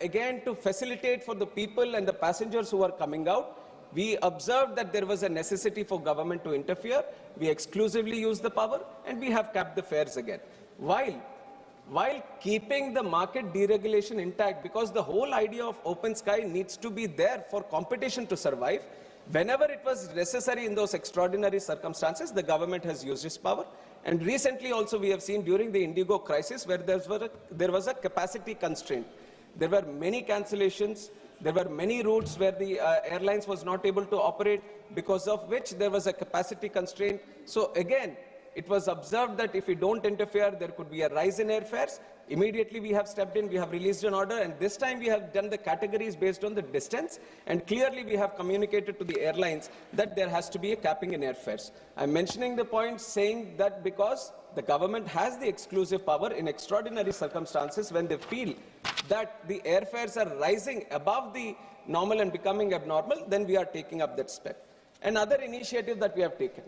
Again, to facilitate for the people and the passengers who are coming out, we observed that there was a necessity for government to interfere. We exclusively used the power and we have capped the fares again. While keeping the market deregulation intact, because the whole idea of open sky needs to be there for competition to survive, whenever it was necessary in those extraordinary circumstances, the government has used its power. And recently also we have seen during the Indigo crisis where there was a capacity constraint. There were many cancellations. There were many routes where the airlines was not able to operate, because of which there was a capacity constraint. So again, it was observed that if we don't interfere, there could be a rise in airfares. Immediately we have stepped in, we have released an order, and this time we have done the categories based on the distance, and clearly we have communicated to the airlines that there has to be a capping in airfares. I'm mentioning the point saying that because the government has the exclusive power in extraordinary circumstances when they feel that the airfares are rising above the normal and becoming abnormal, then we are taking up that step. Another initiative that we have taken.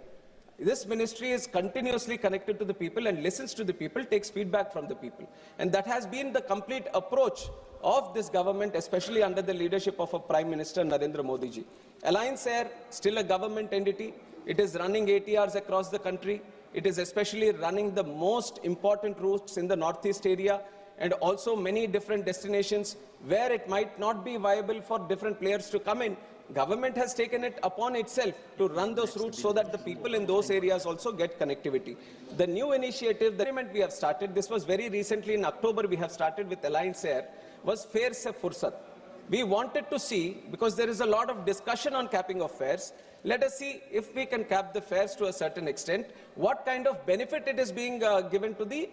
This ministry is continuously connected to the people and listens to the people, takes feedback from the people. And that has been the complete approach of this government, especially under the leadership of our Prime Minister Narendra Modi ji. Alliance Air, still a government entity. It is running ATRs across the country. It is especially running the most important routes in the northeast area and also many different destinations where it might not be viable for different players to come in. Government has taken it upon itself to run those routes so that the people in those areas also get connectivity. The new initiative, the experiment we have started, this was very recently in October we have started with Alliance Air, was Fare Se Fursat. We wanted to see, because there is a lot of discussion on capping of fares, let us see if we can cap the fares to a certain extent, what kind of benefit it is being given to the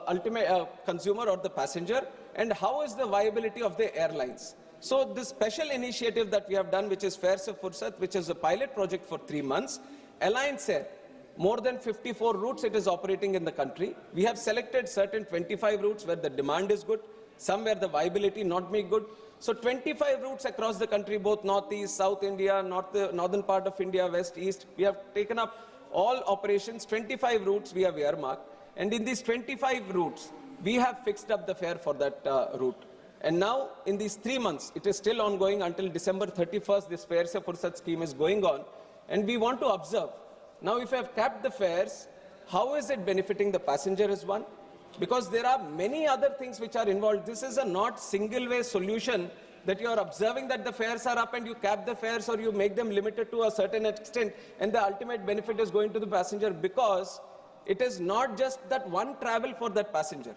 ultimate consumer or the passenger, and how is the viability of the airlines. So this special initiative that we have done, which is Fare Se Fursat, which is a pilot project for 3 months, Alliance Air, more than 54 routes it is operating in the country. We have selected certain 25 routes where the demand is good, some where the viability not be good. So 25 routes across the country, both northeast, south India, northern part of India, west, east. We have taken up all operations, 25 routes we have earmarked. And in these 25 routes, we have fixed up the fare for that route. And now, in these 3 months, it is still ongoing until December 31st, this Fare Se Fursat scheme is going on. And we want to observe. Now, if we have capped the fares, how is it benefiting the passenger is one? Because there are many other things which are involved. This is a not single-way solution that you are observing that the fares are up and you cap the fares or you make them limited to a certain extent, and the ultimate benefit is going to the passenger, because it is not just that one travel for that passenger.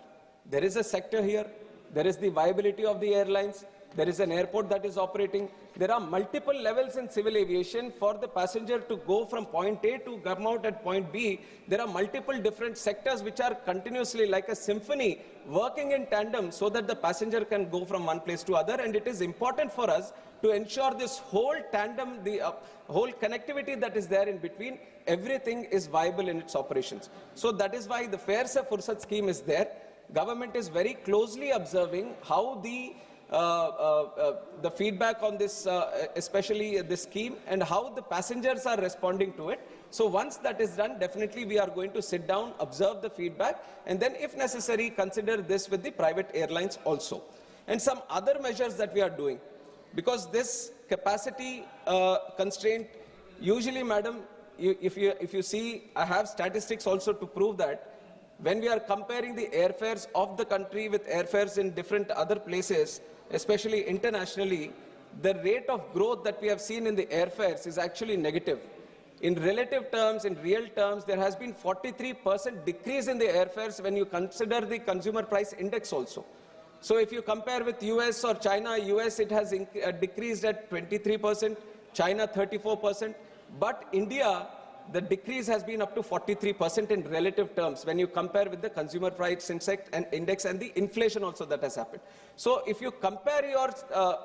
There is a sector here. There is the viability of the airlines. There is an airport that is operating. There are multiple levels in civil aviation for the passenger to go from point A to come out at point B. There are multiple different sectors which are continuously like a symphony working in tandem so that the passenger can go from one place to other. And it is important for us to ensure this whole tandem, the whole connectivity that is there in between, everything is viable in its operations. So that is why the Fare Se Fursat scheme is there. Government is very closely observing how the feedback on this, especially this scheme, and how the passengers are responding to it. So once that is done, definitely we are going to sit down, observe the feedback, and then if necessary, consider this with the private airlines also. And some other measures that we are doing, because this capacity constraint, usually, madam, if you see, I have statistics also to prove that when we are comparing the airfares of the country with airfares in different other places, especially internationally, the rate of growth that we have seen in the airfares is actually negative. In relative terms, in real terms, there has been 43% decrease in the airfares when you consider the consumer price index also. So if you compare with US or China, US it has decreased at 23%, China 34%, but India, the decrease has been up to 43% in relative terms when you compare with the consumer price index and the inflation also that has happened. So if you compare your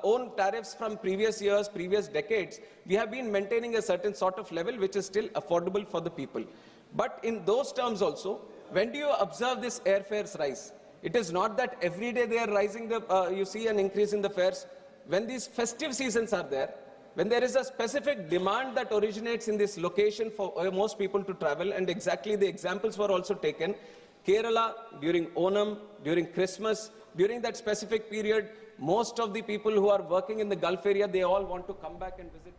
own tariffs from previous years, previous decades, we have been maintaining a certain sort of level which is still affordable for the people. But in those terms also, when do you observe this airfares rise? It is not that every day they are rising, you see an increase in the fares. When these festive seasons are there, when there is a specific demand that originates in this location for most people to travel, and exactly the examples were also taken, Kerala during Onam, during Christmas, during that specific period, Most of the people who are working in the Gulf area, they all want to come back and visit